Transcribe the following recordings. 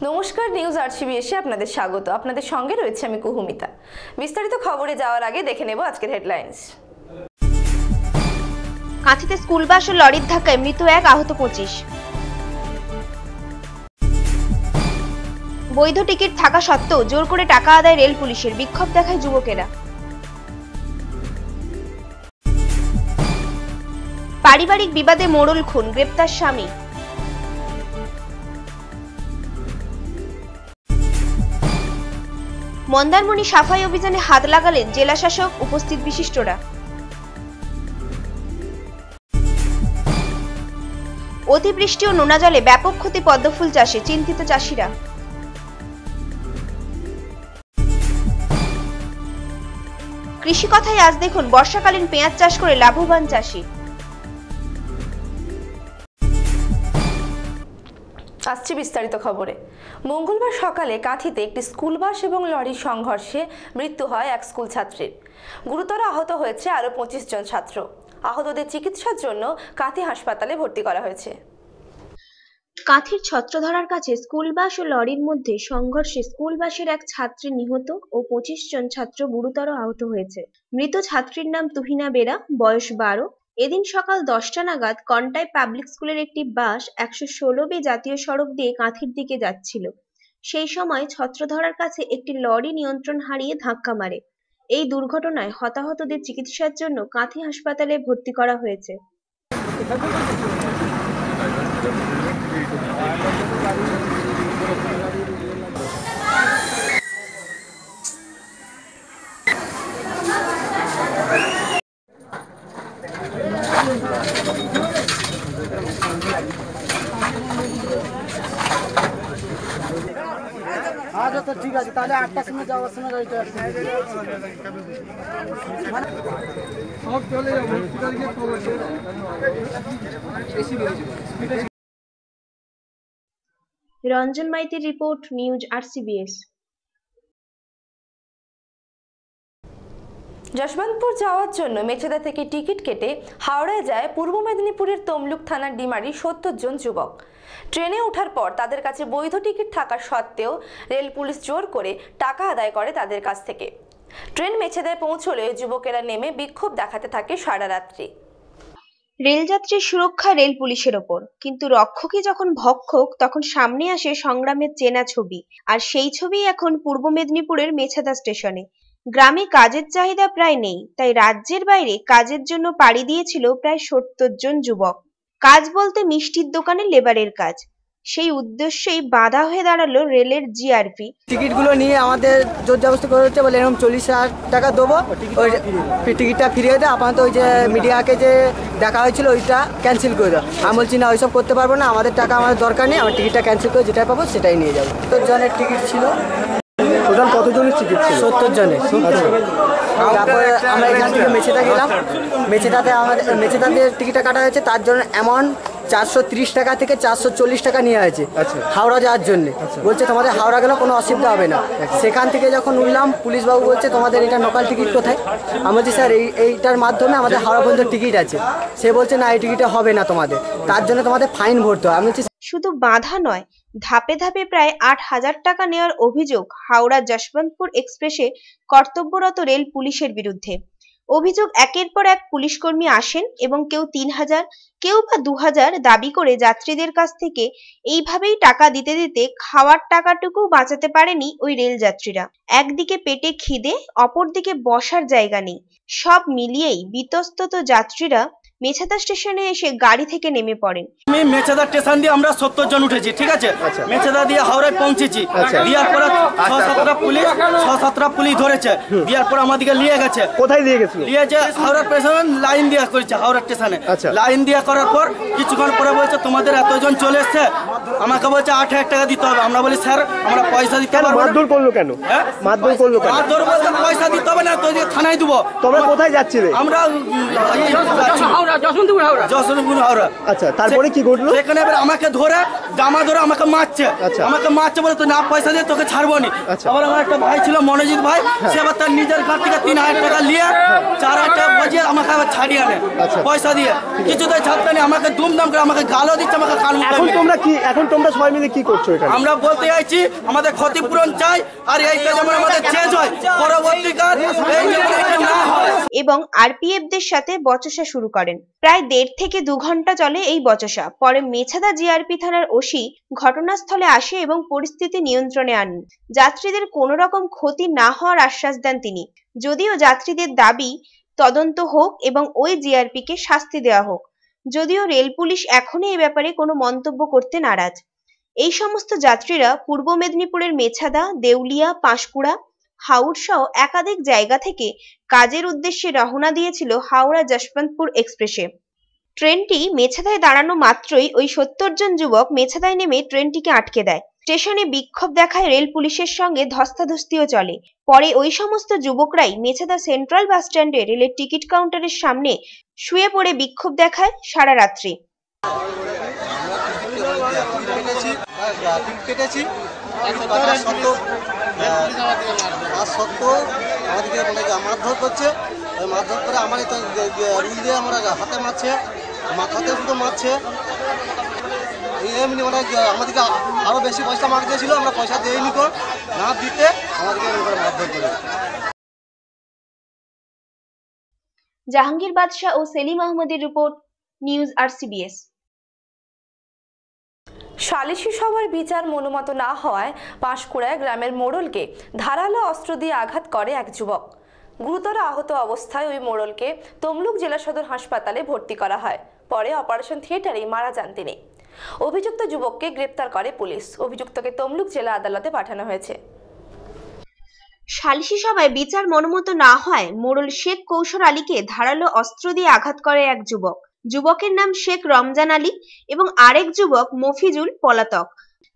নমস্কার, নিউজ আরসিবিএসে আপনাদের স্বাগত। আপনাদের সঙ্গে রয়েছে আমি কুহুমিতা। বিস্তারিত খবরে যাওয়ার আগে দেখে নেব আজকের হেডলাইন্স। কাঁথিতে স্কুল বাস ও লরির ধাক্কায় মৃত 1, আহত 25। বৈধ টিকিট থাকা সত্ত্বেও জোর করে টাকা আদায় রেল পুলিশের, বিক্ষোভ দেখায় যুবকেরা। পারিবারিক বিবাদে মোড়ল খুন, গ্রেপ্তার স্বামী। মন্দারমণি সাফাই অভিযানে হাত লাগালেন জেলা শাসক, উপস্থিত বিশিষ্টরা। অতিবৃষ্টি ও নোনা জলে ব্যাপক ক্ষতি পদ্মফুল চাষে, চিন্তিত চাষিরা। কৃষি কথায় আজ দেখুন বর্ষাকালীন পেঁয়াজ চাষ করে লাভবান চাষি। আসছে বিস্তারিত খবরে। মঙ্গলবার সকালে কাঁথিতে একটি স্কুল বাস এবং লরির সংঘর্ষে মৃত্যু হয় এক স্কুল ছাত্রীর। গুরুতর আহত হয়েছে আরও 25 জন ছাত্র। আহতদের চিকিৎসার জন্য কাঁথি হাসপাতালে ভর্তি করা হয়েছে। কাঁথির ছত্রধরার কাছে স্কুল বাস ও লরির মধ্যে সংঘর্ষে স্কুল বাসের এক ছাত্রী নিহত ও 25 জন ছাত্র গুরুতর আহত হয়েছে। মৃত ছাত্রীর নাম তুহিনা বেরা, বয়স 12। এদিন সকাল 10টা নাগাদ কন্টাই পাবলিক স্কুলের একটি বাস 116B জাতীয় সড়ক দিয়ে কাঁথির দিকে যাচ্ছিল। সেই সময় ছত্রধরার কাছে একটি লরি নিয়ন্ত্রণ হারিয়ে ধাক্কা মারে। এই দুর্ঘটনায় হতাহতদের চিকিৎসার জন্য কাঁথি হাসপাতালে ভর্তি করা হয়েছে। আচ্ছা ঠিক আছে, তাহলে 8টার সময় যাওয়ার সময় গাড়িটা সব চলে যাবো। রঞ্জন মাইতির রিপোর্ট, নিউজ আরসিবিএস। যশবন্তপুর যাওয়ার জন্য মেচেদা থেকে টিকিট কেটে হাওড়ায় যায় পূর্ব মেদিনীপুরের তমলুক থানার ডিমারির 70 জন যুবক। ট্রেনে ওঠার পর তাদের কাছে বৈধ টিকিট থাকা সত্ত্বেও রেল পুলিশ জোর করে টাকা আদায় করে তাদের কাছ থেকে। ট্রেন মেচেদায় পৌঁছলে যুবকেরা নেমে বিক্ষোভ দেখাতে থাকে সারা রাত্রি। রেলযাত্রীর সুরক্ষা রেল পুলিশের ওপর, কিন্তু রক্ষকই যখন ভক্ষক তখন সামনে আসে সংগ্রামের চেনা ছবি। আর সেই ছবি এখন পূর্ব মেদিনীপুরের মেছেদা স্টেশনে। গ্রামে কাজের চাহিদা প্রায় নেই, তাই রাজ্যের বাইরে কাজের জন্য পাড়ি দিয়েছিল প্রায় 70 জন যুবক। কাজ বলতে মিষ্টির দোকানে লেবারের কাজ। সেই উদ্দেশ্যেই বাধা হয়ে দাঁড়ালো রেলের জিআরপি। টিকিটগুলো নিয়ে আমাদের জোর জবরদস্তি করে হচ্ছে, বলে এরকম 40,000 টাকা দেবো, ওই টিকিটটা ফিরিয়ে দেয়। আপাতত ওই যে মিডিয়াকে যে দেখা হয়েছিল ওইটা ক্যান্সেল করে দাও। আমি বলছি না, ওইসব করতে পারবো না, আমাদের টাকা আমাদের দরকার নেই, আমার টিকিটটা ক্যান্সেল করে যেটাই পাবো সেটাই নিয়ে যাবো। 70 জনের টিকিট ছিল। টোটাল কতজনের টিকিট ছিল? 70 জনের। তারপরে আমরা এখান থেকে মেছেদা গেলাম। মেছেদাতে টিকিটটা কাটা হয়েছে, তার জন্য অ্যামাউন্ট 430 টাকা থেকে 440 টাকা নেওয়া হয়েছে হাওড়া যাওয়ার জন্য। বলছে তোমাদের হাওড়া গেলে কোনো অসুবিধা হবে না। সেখান থেকে যখন উঠলাম, পুলিশবাবু বলছে তোমাদের এটা লোকাল টিকিট কোথায়? আমি বলছি স্যার এইটার মাধ্যমে আমাদের হাওড়া পর্যন্ত টিকিট আছে। সে বলছে না, এই টিকিটে হবে না তোমাদের, তার জন্য তোমাদের ফাইন ভরতে হবে। আমি বলছি শুধু বাধা নয়, ধাপে ধাপে প্রায় 8,000 টাকা নেওয়ার অভিযোগ হাওড়া যশবন্তপুর এক্সপ্রেসে কর্তব্যরত রেল পুলিশের বিরুদ্ধে। অভিযোগ, একের পর এক পুলিশকর্মী আসেন এবং কেউ 3,000, কেউ বা 2,000 দাবি করে যাত্রীদের কাছ থেকে এইভাবেই টাকা দিতে দিতে খাওয়ার টাকাটুকু বাঁচাতে পারেনি ওই রেল যাত্রীরা। একদিকে পেটে খিদে, অপরদিকে বসার জায়গা নেই। সব মিলিয়েই বিতস্তত যাত্রীরা মেছেদা স্টেশনে এসে গাড়ি থেকে নেমে পড়েন। আমি মেছেদা স্টেশন দিয়ে আমরা 70 জন উঠেছি, ঠিক আছে। মেছেদা দিয়ে হাওড়ায় পৌঁছেছি। দেওয়ার পরে 6-7টা পুলিশ ধরেছে। দেওয়ার পর আমাদেরকে নিয়ে গেছে। কোথায় দিয়ে গেছিল? নিয়েছে হাওড়া স্টেশন লাইন দেওয়া করেছে, হাওড়া স্টেশনে লাইন দেওয়া করার পর কিছুক্ষণ পরে বলছে তোমাদের এতজন চলে এসছে, আমাকে বলছে 8,000 টাকা দিতে হবে। আমরা বলি স্যার আমরা পয়সা দিতে পারবো না। মারধর করলো কেন? মারধর করলো কেন? মারধর বলতে পয়সা দিতে হবে না, তো থানায় দেবো। তোমরা কোথায় যাচ্ছিলে? আমরা যশোরপুর হাওড়া। আচ্ছা, তারপরে কি ঘটলো? সেখানে এবার আমাকে ধরে জামা ধরে আমাকে মারছে। আচ্ছা। আমাকে মারছে বলে তুই না পয়সা দিয়ে তোকে ছাড়বো নি। আচ্ছা। আবার আমার একটা ভাই ছিল মনোজিৎ ভাই, সে আবার তার নিজের ঘর থেকে 3000 টাকা নিয়ে 4000 টাকা বাজিয়ে আমাকে আবার ছাড়িয়ে আনে আচ্ছা। পয়সা দিয়ে। কিছুতেই ছাড়তে নেই, আমাকে দুমদাম করে আমাকে গালও দিচ্ছে, আমাকে কান এখন তোমরা সবাই মিলে কি করছো এখানে? আমরা বলতে চাইছি আমাদের ক্ষতিপূরণ চাই, আর এইটা যেমন আমাদের চেঞ্জ হয় পরবর্তীকাল এই যেমন এটা না হয়। এবং আরপিএফদের সাথে বচসা শুরু করেন। প্রায় 1.5 থেকে 2 ঘন্টা চলে এই বচসা। পরে মেছাদা জিআরপি থানার ওসি ঘটনাস্থলে আসে এবং পরিস্থিতি নিয়ন্ত্রণে আনেন। যাত্রীদের কোনো রকম ক্ষতি না হওয়ার আশ্বাস দেন তিনি। যদিও যাত্রীদের দাবি তদন্ত হোক এবং ওই জিআরপিকে শাস্তি দেওয়া হোক। যদিও রেল পুলিশ এখনই এ ব্যাপারে কোনো মন্তব্য করতে নারাজ। এই সমস্ত যাত্রীরা পূর্ব মেদিনীপুরের মেছাদা, দেউলিয়া, পাঁশকুড়া, হাওড় সহ একাধিক জায়গা থেকে কাজের উদ্দেশ্যে রওনা দিয়েছিল হাওড়া যশবন্তপুর এক্সপ্রেসে। ট্রেনটি মেছাদায় দাঁড়ানো মাত্রই ওই 70 জন যুবক মেছাদায় নেমে ট্রেনটিকে আটকে দেয়। স্টেশনে বিক্ষোভ দেখায় রেল পুলিশের সঙ্গে ধস্তাধস্তিও চলে। পরে ওই সমস্ত যুবকরাই মেছাদা সেন্ট্রাল বাস স্ট্যান্ডে রেলের টিকিট কাউন্টারের সামনে শুয়ে পড়ে বিক্ষোভ দেখায় সারা রাত্রি। কেটেছি আমাদেরকে মারধর করছে, মারধর করে আমার রুল দিয়ে আমরা হাতে মারছে, মাথাতে শুধু মারছে। এমনি আমাদেরকে আরো বেশি পয়সা মার দিয়েছিল, আমরা পয়সা দিইনি, তো না দিতে আমাদেরকে মারধর করে। জাহাঙ্গীর বাদশাহ ও সেলিম আহমদের রিপোর্ট, নিউজ আরসিবিএস। সালিশি সভার বিচার মনোমত না হওয়ায় পাঁশকুড়ায় গ্রামের মোড়লকে ধারালো অস্ত্র দিয়ে আঘাত করে এক যুবক। গুরুতর আহত অবস্থায় ওই মোড়লকে তমলুক জেলা সদর হাসপাতালে ভর্তি করা হয়। পরে অপারেশন থিয়েটারেই মারা যান তিনি। অভিযুক্ত যুবককে গ্রেপ্তার করে পুলিশ। অভিযুক্তকে তমলুক জেলা আদালতে পাঠানো হয়েছে। সালিশি সভায় বিচার মনোমত না হয় মোড়ল শেখ কৌশর আলীকে ধারালো অস্ত্র দিয়ে আঘাত করে এক যুবক। যুবকের নাম শেখ রমজান আলী এবং আরেক যুবক মফিজুল পলাতক।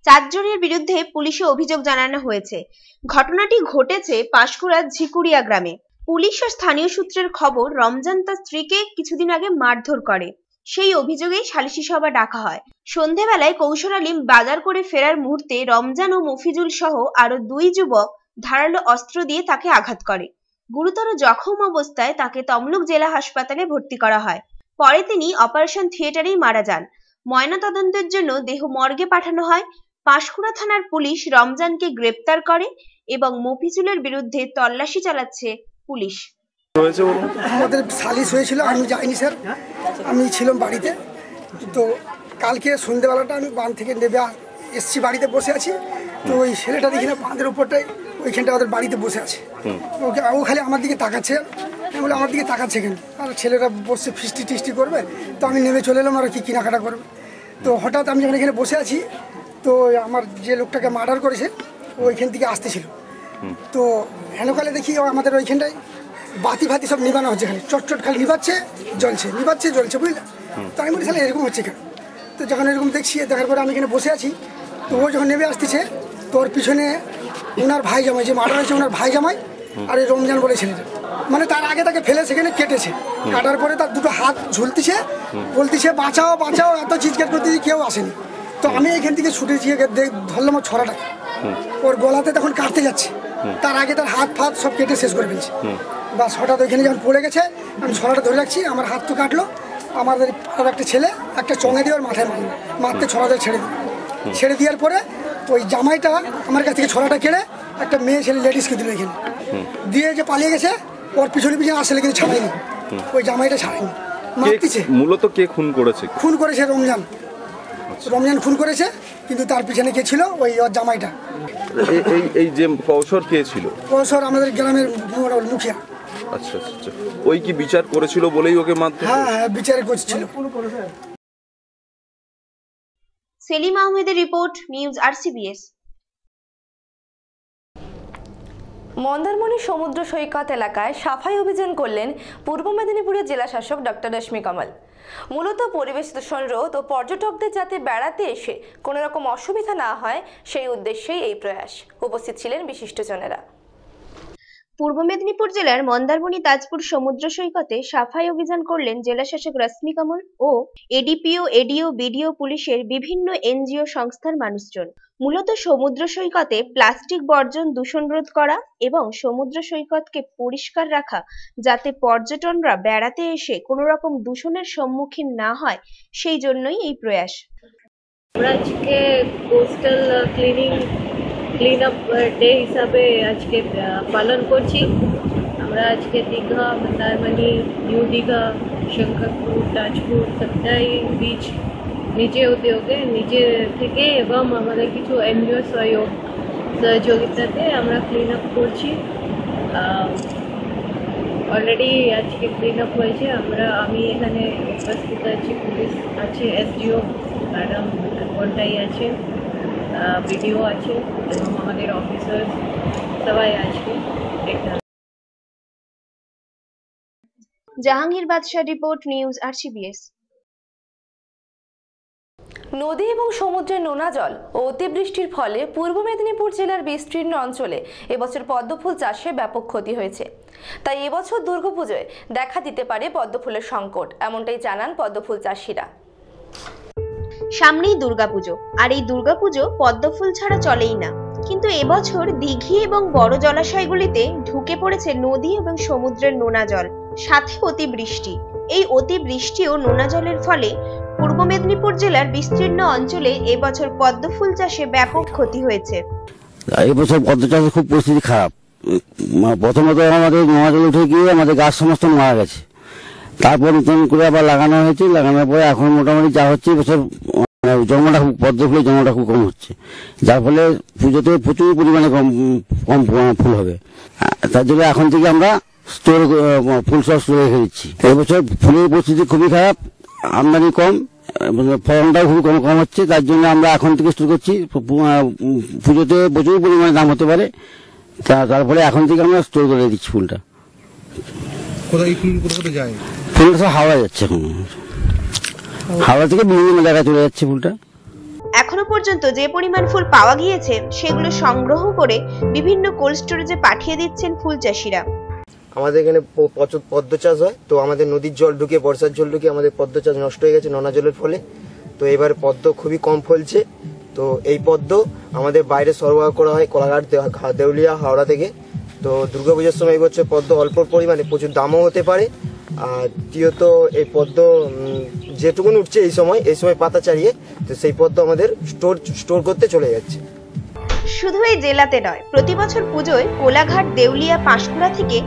4 জনের বিরুদ্ধে পুলিশে অভিযোগ জানানো হয়েছে। ঘটনাটি ঘটেছে পাঁশকুড়ার ঝিকুড়িয়া গ্রামে। পুলিশ ও স্থানীয় সূত্রের খবর, রমজান তার স্ত্রীকে কিছুদিন আগে মারধর করে। সেই অভিযোগেই সালিশি সভা ডাকা হয়। সন্ধেবেলায় কৌশর আলী বাজার করে ফেরার মুহূর্তে রমজান ও মফিজুল সহ আরো 2 যুবক ধারালো অস্ত্র দিয়ে তাকে আঘাত করে। গুরুতর জখম অবস্থায় তাকে তমলুক জেলা হাসপাতালে ভর্তি করা হয়। পরে তিনি অপারেশন থিয়েটারেই মারা যান। ময়নাতদন্তের জন্য দেহ মর্গে পাঠানো হয়। পাঁশকুড়া থানার পুলিশ রমজানকে গ্রেপ্তার করে এবং মফিজুলের বিরুদ্ধে তল্লাশি চালাচ্ছে পুলিশ। আমাদের সালিশ হয়েছিল, আমি যাইনি স্যার, আমি ছিলাম বাড়িতে। তো কালকে সন্ধ্যেবেলাটা আমি বাঁধ থেকে নেবে এসছি, বাড়িতে বসে আছি। তো ওই ছেলেটা দেখি না বাঁধের উপরটাই ওইখানটা ওদের বাড়িতে বসে আছে। ও খালি আমার দিকে তাকাচ্ছে, বলে আমার দিকে তাকাচ্ছে কেন, আর ছেলেরা বসে ফিস্টি টিস্টি করবে। তো আমি নেমে চলে এলাম আর কি কেনাকাটা করবে। তো হঠাৎ আমি যখন এখানে বসে আছি, তো আমার যে লোকটাকে মার্ডার করেছে ওইখান থেকে আসতেছিল। তো হেনকালে দেখি আমাদের ওইখানটায় বাতি ফাতি সব নিবানো হচ্ছে, খালি চটচট খালি নিবাচ্ছে জ্বলছে, নিবাচ্ছে জ্বলছে, বুঝলে। তো আমি বলি তাহলে এরকম হচ্ছে কেন। তো যখন এরকম দেখছি, দেখার পরে আমি এখানে বসে আছি। তো ও যখন নেমে আসতেছে, তোর পিছনে ওনার ভাই জামাই, যে মার্ডার হয়েছে ওনার ভাই জামাই আর এই রমজান বলে ছেলেটা, মানে তার আগে তাকে ফেলে সেখানে কেটেছে। কাটার পরে তার দুটো হাত ঝুলতেছে, বলতেছে বাঁচাও বাঁচাও, এত চিৎকার করতেছে, কেউ আসেনি। তো আমি এখান থেকে ছুটে গিয়ে ধরলাম ওর ছড়াটাকে, ওর গলাতে তখন কাটতে যাচ্ছে, তার আগে তার হাত ফাত সব কেটে শেষ করে ফেলছে। বাস হঠাৎ ওইখানে যখন পড়ে গেছে, আমি ছড়াটা ধরে রাখছি, আমার হাত তো কাটলো। আমাদের পাড়ার একটা ছেলে একটা চঙে দিয়ে ওর মাথায় মারলো, মারতে ছড়াটা ছেড়ে দিল। ছেড়ে দেওয়ার পরে ওই জামাইটা আমার কাছ থেকে ছড়াটা কেড়ে একটা মেয়ে ছেলে লেডিসকে দিল এখানে দিয়ে, যে পালিয়ে গেছে। ওর পিছনে পিছনে আসলে কিন্তু ছাড়াইনি, ওই জামাইটা ছাড়াইনি, মারতেছে। মূলত কে খুন করেছে? খুন করেছে রমজান, রমজান খুন করেছে। কিন্তু তার পিছনে কে ছিল, ওই ওর জামাইটা। এই যে কৌশর কে ছিল? কৌশর আমাদের গ্রামের মুখিয়া। আচ্ছা আচ্ছা, ওই কি বিচার করেছিল বলেই ওকে মারতে? হ্যাঁ হ্যাঁ, বিচারে করছিল। সেলিম আহমেদের রিপোর্ট, নিউজ আরসিবিএস। মন্দারমণি সমুদ্র সৈকত এলাকায় সাফাই অভিযান করলেন পূর্ব মেদিনীপুরের জেলা শাসক ডক্টর রশ্মি কমল। মূলত পরিবেশ দূষণ রোধ ও পর্যটকদের যাতে বেড়াতে এসে কোনো রকম অসুবিধা না হয় সেই উদ্দেশ্যেই এই প্রয়াস। উপস্থিত ছিলেন বিশিষ্টজনেরা। পূর্ব মেদিনীপুর জেলার মন্দারমণি তাজপুর সমুদ্র সৈকতে সাফাই অভিযান করলেন জেলা শাসক রশ্মি কমল ও এডিপিও, এডিও, বিডিও, পুলিশের বিভিন্ন এনজিও সংস্থার মানুষজন। মূলত সমুদ্র সৈকতে প্লাস্টিক বর্জন, দূষণ রোধ করা এবং সমুদ্র সৈকতকে পরিষ্কার রাখা, যাতে পর্যটনরা বেড়াতে এসে কোনো রকম দূষণের সম্মুখীন না হয়, সেই জন্যই এই প্রয়াস। আমরা আজকে কোস্টাল ক্লিন আপ ডে হিসাবে আজকে পালন করছি। আমরা আজকে দীঘা, মন্দারমণি, নিউ দীঘা, শঙ্করপুর, তাজপুর সবটাই বিচ নিজে উদ্যোগে নিজে থেকে এবং আমাদের কিছু এনজিও সহযোগিতাতে আমরা ক্লিন আপ করছি। অলরেডি আজকে ক্লিন আপ হয়েছে। আমি এখানে উপস্থিত আছি, পুলিশ আছে, এসডিও ম্যাডাম কোনটাই আছে, ভিডিও আছে এবং আমাদের অফিসার সবাই আছে এখানে। জাহাঙ্গীর বাদশাহ রিপোর্ট, নিউজ RCBS। নদী এবং সমুদ্রের নোনা জল ও অতিবৃষ্টির ফলে পূর্ব মেদিনীপুর জেলার বিস্তীর্ণ অঞ্চলে এবছর পদ্মফুল চাষে ব্যাপক ক্ষতি হয়েছে। তাই এবছর দুর্গাপুজোয় দেখা দিতে পারে পদ্মফুলের সংকট, এমনটাই জানান পদ্মফুল চাষিরা। সামনেই দুর্গাপুজো, আর এই দুর্গাপুজো পদ্মফুল ছাড়া চলেই না। কিন্তু এবছর দিঘি এবং বড় জলাশয়গুলিতে ঢুকে পড়েছে নদী এবং সমুদ্রের নোনা জল, সাথে অতিবৃষ্টি। এই অতিবৃষ্টি ও নোনা জলের ফলে পূর্ব মেদিনীপুর জেলার বিস্তীর্ণ অঞ্চলে এবছর পদ্মফুল চাষে ব্যাপক ক্ষতি হয়েছে। এবছর পদ্ম চাষের খুব পরিস্থিতি খারাপ। প্রথমত আমাদের নোনা জল উঠে গিয়ে আমাদের গাছ সমস্ত মারা গেছে, তারপর নতুন করে আবার লাগানো হয়েছে। লাগানোর পরে এখন মোটামুটি যা হচ্ছে এবছর জন্মটা খুব, পদ্ম ফুলের জন্মটা খুব কম হচ্ছে, যার ফলে পুজোতে প্রচুর পরিমাণে কম ফুল হবে। তার জন্য এখন থেকে আমরা ফুল সব স্টোরে রেখে দিচ্ছি। এবছর ফুলের পরিস্থিতি খুবই খারাপ, আমদানি কম, ফলনটাও খুব কম হচ্ছে। তার জন্য আমরা এখন থেকে স্টোর করছি। পুজোতে প্রচুর পরিমাণে দাম হতে পারে, তারপরে এখন থেকে আমরা স্টোর করে দিচ্ছি ফুলটা। ফুলটা সব হাওড়া যাচ্ছে, এখন হাওড়া থেকে বিভিন্ন জায়গায় চলে যাচ্ছে ফুলটা। এখনো পর্যন্ত যে পরিমাণ ফুল পাওয়া গিয়েছে সেগুলো সংগ্রহ করে বিভিন্ন কোল্ড স্টোরেজে পাঠিয়ে দিচ্ছেন ফুল চাষিরা। আমাদের এখানে প্রচুর পদ্ম চাষ হয়, তো আমাদের নদীর জল ঢুকে, বর্ষার জল ঢুকে আমাদের পদ্ম চাষ নষ্ট হয়ে গেছে নোনা জলের ফলে। তো এবার পদ্ম খুবই কম ফলছে। তো এই পদ্ম আমাদের বাইরে সরবরাহ করা হয় কোলাঘাট, দেউলিয়া, হাওড়া থেকে। তো দুর্গাপূজার সময় এবছর পদ্ম অল্প পরিমাণে প্রচুর দামও হতে পারে। আর দ্বিতীয়ত এই পদ্ম যেটুকুন উঠছে এই সময় পাতা চাড়িয়ে, তো সেই পদ্ম আমাদের স্টোর করতে চলে যাচ্ছে। শুধু এই জেলাতে নয়, প্রতি বছর পুজোয় কোলাঘাট, দেউলিয়া, পাঁশকুড়া থেকে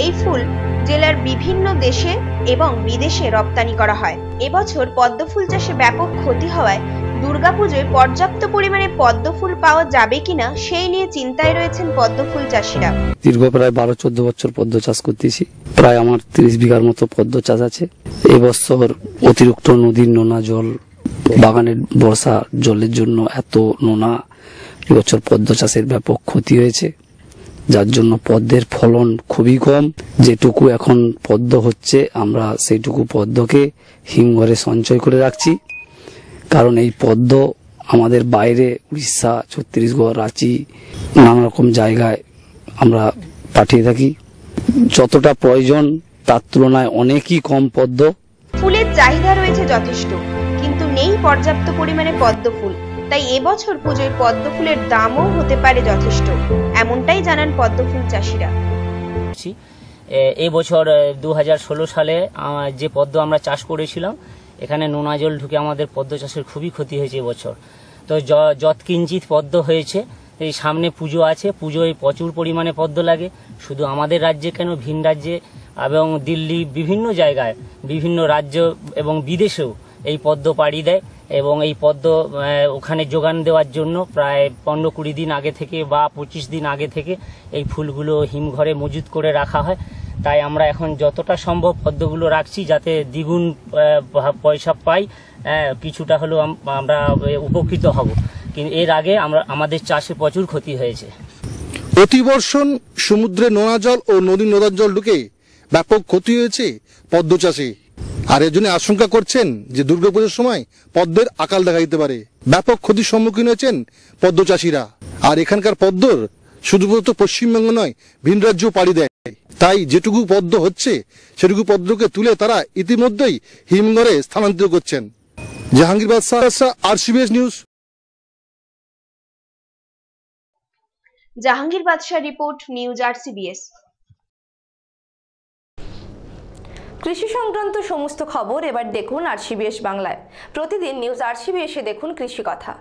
এই ফুল জেলার বিভিন্ন দেশে এবং বিদেশে রপ্তানি করা হয়। এবছর পদ্ম ফুল চাষে ব্যাপক ক্ষতি হওয়ায় দুর্গাপুজোয় পর্যাপ্ত পরিমাণে পদ্ম ফুল পাওয়া যাবে কিনা সেই নিয়ে চিন্তায় রয়েছেন পদ্ম ফুল চাষিরা। দীর্ঘ প্রায় 12-14 বছর পদ্ম চাষ করতেছি। প্রায় আমার 30 বিঘার মতো পদ্ম চাষ আছে। এবছর অতিরিক্ত নদীর নোনা জল, বাগানের বর্ষা জলের জন্য এত নোনা, এবছর পদ্ম চাষের ব্যাপক ক্ষতি হয়েছে, যার জন্য পদ্মের ফলন খুবই কম। যেটুকু এখন পদ্ম হচ্ছে আমরা সেইটুকু পদ্মকে হিমঘরে সঞ্চয় করে রাখছি, কারণ এই পদ্ম আমাদের বাইরে উড়িষ্যা, ছত্তিশগড়, রাঁচি, নানা রকম জায়গায় আমরা পাঠিয়ে থাকি। যতটা প্রয়োজন তার তুলনায় অনেকই কম পদ্ম। ফুলের চাহিদা রয়েছে যথেষ্ট, কিন্তু নেই পর্যাপ্ত পরিমাণে পদ্ম ফুল। তাই এবছর পুজোয় পদ্ম ফুলের দামও হতে পারে যথেষ্ট, এমনটাই জানান পদ্ম ফুল চাষিরা। এবছর 2016 সালে যে পদ্ম আমরা চাষ করেছিলাম, এখানে নোনা জল ঢুকে আমাদের পদ্ম চাষের খুবই ক্ষতি হয়েছে এবছর। তো যৎকিঞ্চিত পদ্ম হয়েছে। এই সামনে পুজো আছে, পুজোয় প্রচুর পরিমাণে পদ্ম লাগে। শুধু আমাদের রাজ্যে কেন, ভিন রাজ্যে এবং দিল্লি, বিভিন্ন জায়গায়, বিভিন্ন রাজ্য এবং বিদেশেও এই পদ্ম পাড়ি দেয়। এবং এই পদ্ম ওখানে যোগান দেওয়ার জন্য প্রায় 15-20 দিন আগে থেকে বা 25 দিন আগে থেকে এই ফুলগুলো হিমঘরে মজুত করে রাখা হয়। তাই আমরা এখন যতটা সম্ভব পদ্মগুলো রাখছি, যাতে দ্বিগুণ পয়সা পাই, কিছুটা হলেও আমরা উপকৃত হব। কিন্তু এর আগে আমাদের চাষে প্রচুর ক্ষতি হয়েছে। অতিবর্ষণ, সমুদ্রে নোনা জল ও নদীর নোনার জল ঢুকে ব্যাপক ক্ষতি হয়েছে পদ্ম চাষে। আর এর জন্য আশঙ্কা করছেন যে দুর্গাপুজোর সময় পদ্মের আকাল দেখা দিতে পারে। ব্যাপক ক্ষতির সম্মুখীন হয়েছেন পদ্ম চাষিরা। আর এখানকার পদ্মর শুধুমাত্র পশ্চিমবঙ্গ নয় ভিন রাজ্য পাড়ি দেয়। তাই যেটুকু পদ্ম হচ্ছে সেটুকু পদ্মকে তুলে তারা ইতিমধ্যেই হিমঘরে স্থানান্তর করছেন। জাহাঙ্গীর বাদশাহ, RCBS নিউজ। জাহাঙ্গীর বাদশাহ রিপোর্ট, নিউজ RCBS। কৃষি সংক্রান্ত সমস্ত খবর এবার দেখুন RCBS বাংলায়। প্রতিদিন নিউজ RCBS এ দেখুন কৃষি কথা।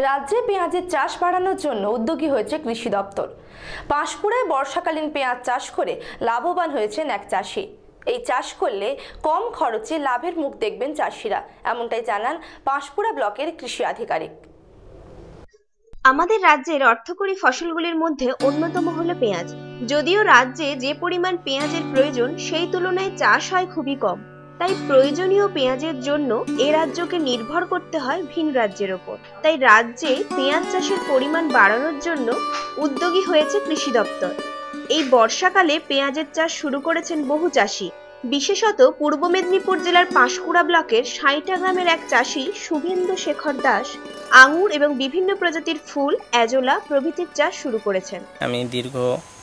রাজ্যে পেঁয়াজের চাষ বাড়ানোর জন্য উদ্যোগী হয়েছে কৃষি দপ্তর। পাঁশকুড়ায় বর্ষাকালীন পেঁয়াজ চাষ করে লাভবান হয়েছেন এক চাষি। এই চাষ করলে কম খরচে লাভের মুখ দেখবেন চাষিরা, এমনটাই জানান পাঁশকুড়া ব্লকের কৃষি আধিকারিক। আমাদের রাজ্যের অর্থকরী ফসলগুলির মধ্যে অন্যতম হলো পেঁয়াজ। যদিও রাজ্যে যে পরিমাণ পেঁয়াজের প্রয়োজন সেই তুলনায় চাষ হয় খুবই কম, তাই প্রয়োজনীয় পেঁয়াজের জন্য এ রাজ্যকে নির্ভর করতে হয় ভিন রাজ্যের ওপর। তাই রাজ্যে পেঁয়াজ চাষের পরিমাণ বাড়ানোর জন্য উদ্যোগী হয়েছে কৃষি দপ্তর। এই বর্ষাকালে পেঁয়াজের চাষ শুরু করেছেন বহু চাষি। বিশেষত পূর্ব মেদিনীপুর জেলার পাঁশকুড়া ব্লকের সাঁইটা গ্রামের এক চাষি শুভেন্দু শেখর দাস আঙুর এবং বিভিন্ন প্রজাতির ফুল, এজোলা প্রভৃতির চাষ শুরু করেছেন। আমি দীর্ঘ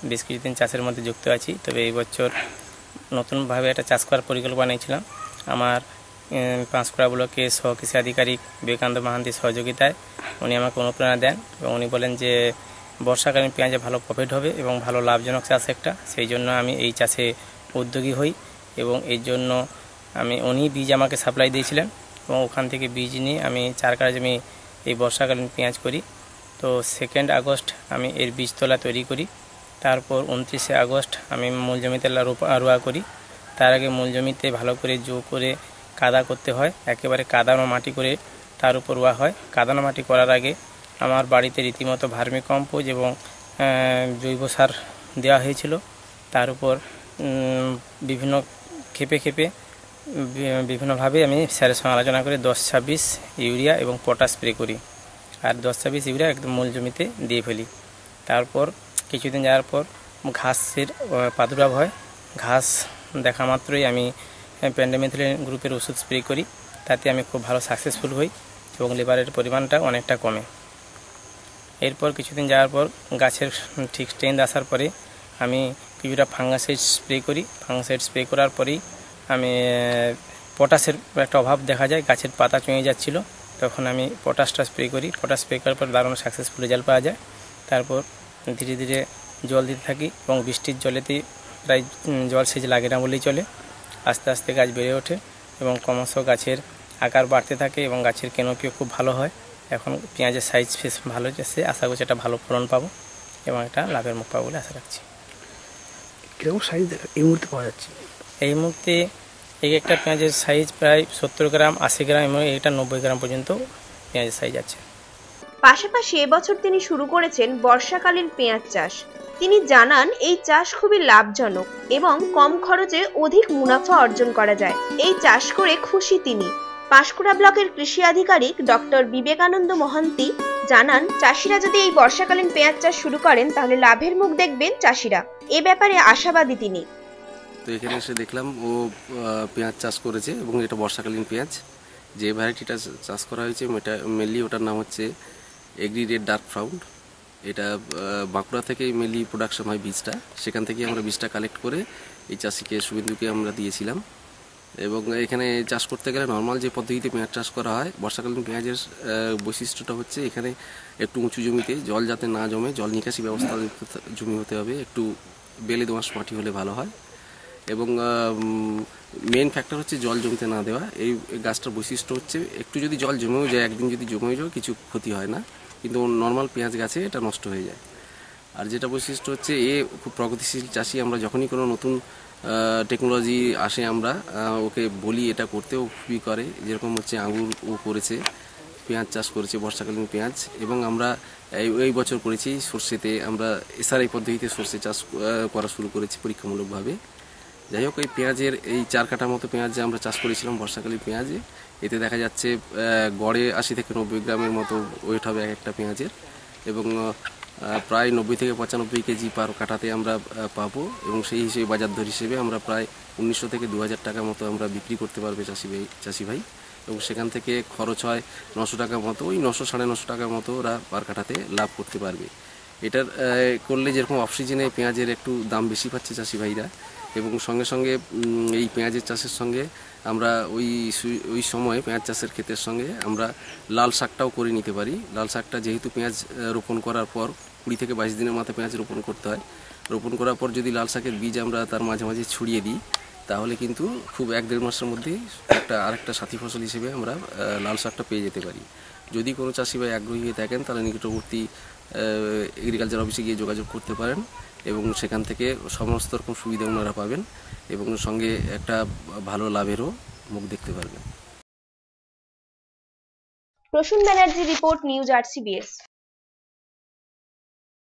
বেশ কিছুদিন চাষের মধ্যে যুক্ত আছি, তবে এই বছর নতুনভাবে একটা চাষ করার পরিকল্পনা নিয়েছিলাম। আমার পাঁশকুড়া ব্লকের সহকৃষি আধিকারিক বিবেকানন্দ মাহান্তির সহযোগিতায় উনি আমাকে অনুপ্রেরণা দেন এবং উনি বলেন যে বর্ষাকালীন পেঁয়াজে ভালো প্রফিট হবে এবং ভালো লাভজনক চাষ একটা, সেই জন্য আমি এই চাষে উদ্যোগী হই এবং এর জন্য উনি বীজ আমাকে সাপ্লাই দিয়েছিলেন এবং ওখান থেকে বীজ নিয়ে আমি 4 কাঠা জমি এই বর্ষাকালীন পেঁয়াজ করি। তো 2 আগস্ট আমি এর বীজতলা তৈরি করি, তারপর 29 আগস্ট আমি মূল জমিতে রোয়া করি। তার আগে মূল জমিতে ভালো করে জো করে কাদা করতে হয়, একেবারে কাদানো মাটি করে তার উপর রোয়া হয়। কাদানো মাটি করার আগে আমার বাড়িতে রীতিমতো ভার্মি কম্পোজ এবং জৈব সার দেওয়া হয়েছিল। তার উপর বিভিন্ন ক্ষেপে বিভিন্নভাবে আমি স্যারের সঙ্গে আলোচনা করে 10-26 ইউরিয়া এবং পটাশ স্প্রে করি, আর 10-26 ইউরিয়া একদম মূল জমিতে দিয়ে ফেলি। তারপর কিছুদিন যাওয়ার পর ঘাসের প্রাদুর্ভাব হয়। ঘাস দেখা মাত্রই আমি পেন্ডামিথিলিন গ্রুপের ওষুধ স্প্রে করি, তাতে আমি খুব ভালো সাকসেসফুল হই এবং লেবারের পরিমাণটা অনেকটা কমে। এরপর কিছুদিন যাওয়ার পর গাছের ঠিক স্ট্রেংথ আসার পরে আমি কিছুটা ফাঙ্গাসাইড স্প্রে করি। ফাঙ্গাসাইড স্প্রে করার পরেই আমি পটাশের একটা অভাব দেখা যায়, গাছের পাতা চুঁয়ে যাচ্ছিলো, তখন আমি পটাশটা স্প্রে করি। পটাশ স্প্রে করার পর দারুণ সাকসেসফুল রেজাল্ট পাওয়া যায়। তারপর ধীরে ধীরে জল দিতে থাকি এবং বৃষ্টির জলেতেই প্রায় জল সেচ লাগে না বলেই চলে। আস্তে আস্তে গাছ বেড়ে ওঠে এবং ক্রমশ গাছের আকার বাড়তে থাকে এবং গাছের ক্যানোপিও খুব ভালো হয়। এখন পেঁয়াজের সাইজ বেশ ভালো এসে আশা করছি একটা ভালো ফলন পাবো এবং একটা লাভের মুখ পাবো বলে আশা রাখছি। কিরকম সাইজ এই মুহূর্তে পাওয়া যাচ্ছে? এই মুহূর্তে এই একটা পেঁয়াজের সাইজ প্রায় 70 গ্রাম, 80 গ্রাম এবং এটা 90 গ্রাম পর্যন্ত পেঁয়াজের সাইজ আছে। পাশাপাশি এবছর তিনি শুরু করেছেন বর্ষাকালীন পেঁয়াজ চাষ। তিনি জানান এই চাষ খুবই লাভজনক এবং কম খরচে অধিক মুনাফা অর্জন করা যায়। এই চাষ করে খুশি তিনি। পাঁশকুড়া ব্লকের কৃষি আধিকারিক ডক্টর বিবেকানন্দ মহান্তি জানান, চাষিরা যদি এই বর্ষাকালীন পেঁয়াজ চাষ শুরু করেন তাহলে লাভের মুখ দেখবেন চাষিরা। এ ব্যাপারে আশাবাদী তিনি। তো এখানে এসে দেখলাম ও পেঁয়াজ চাষ করেছে এবং এটা বর্ষাকালীন পেঁয়াজ। যে ভ্যারাইটিটা চাষ করা হয়েছে এটা মেনলি ওটার নাম হচ্ছে এগ্রি রেড ডার্ক ফ্রাউন্ড। এটা বাঁকুড়া থেকে মেনলি প্রোডাকশন হয় বীজটা, সেখান থেকে আমরা বীজটা কালেক্ট করে এই চাষিকে শুভেন্দুকে আমরা দিয়েছিলাম। এবং এখানে চাষ করতে গেলে নর্মাল যে পদ্ধতিতে পেঁয়াজ চাষ করা হয়, বর্ষাকালীন পেঁয়াজের বৈশিষ্ট্যটা হচ্ছে এখানে একটু উঁচু জমিতে জল যাতে না জমে, জল নিকাশি ব্যবস্থা জমি হতে হবে, একটু বেলে দোআঁশ মাটি হলে ভালো হয় এবং মেন ফ্যাক্টর হচ্ছে জল জমতে না দেওয়া। এই গাছটার বৈশিষ্ট্য হচ্ছে একটু যদি জল জমেও যায়, একদিন যদি জমেও যায় কিছু ক্ষতি হয় না, কিন্তু নর্মাল পেঁয়াজ গাছে এটা নষ্ট হয়ে যায়। আর যেটা বৈশিষ্ট্য হচ্ছে খুব প্রগতিশীল চাষি। আমরা যখনই কোনো নতুন টেকনোলজি আসে আমরা ওকে বলি এটা করতেও খুবই করে। যেরকম হচ্ছে আঙুর ও করেছে, পেঁয়াজ চাষ করেছে বর্ষাকালীন পেঁয়াজ, এবং আমরা এই বছর করেছি সর্ষেতে। আমরা এসআরআই পদ্ধতিতে সর্ষে চাষ করা শুরু করেছি পরীক্ষামূলকভাবে, যাই হোক, এই পেঁয়াজের এই 4 কাঠা মতো পেঁয়াজ যে আমরা চাষ করেছিলাম বর্ষাকালীন পেঁয়াজে, এতে দেখা যাচ্ছে গড়ে 80 থেকে 90 গ্রামের মতো ওয়েট হবে এক একটা পেঁয়াজের, এবং প্রায় 90 থেকে 95 কেজি পার কাঠাতে আমরা পাবো, এবং সেই হিসেবে বাজার দর হিসেবে আমরা প্রায় 1900 থেকে 2000 টাকা মতো আমরা বিক্রি করতে পারবে চাষি ভাই, এবং সেখান থেকে খরচ হয় 900 টাকা মতো, ওই 900 সাড়ে 900 টাকার মতো ওরা পার কাঠাতে লাভ করতে পারবে। এটার করলে যেরকম অফ সিজনে পেঁয়াজের একটু দাম বেশি পাচ্ছে চাষি ভাইরা, এবং সঙ্গে সঙ্গে এই পেঁয়াজের চাষের সঙ্গে আমরা ওই সময়ে পেঁয়াজ চাষের ক্ষেতের সঙ্গে আমরা লাল শাকটাও করে নিতে পারি। লাল শাকটা যেহেতু পেঁয়াজ রোপণ করার পর 20 থেকে 22 দিনের মাথায় পেঁয়াজ রোপণ করতে হয়, রোপণ করার পর যদি লাল শাকের বীজ আমরা তার মাঝে মাঝে ছড়িয়ে দিই, তাহলে কিন্তু খুব 1-1.5 মাসের মধ্যেই আরেকটা সাথী ফসল হিসেবে আমরা লাল শাকটা পেয়ে যেতে পারি। যদি কোনো চাষি ভাই আগ্রহী হয়ে থাকেন, তাহলে নিকটবর্তী এগ্রিকালচার অফিসে গিয়ে যোগাযোগ করতে পারেন, এবং সেখান থেকে সমস্ত রকম সুবিধা ওনারা পাবেন, এবং সঙ্গে একটা ভালো লাভেরও মুখ দেখতে পারবেন। Prasun Banerjee report, news RCBS।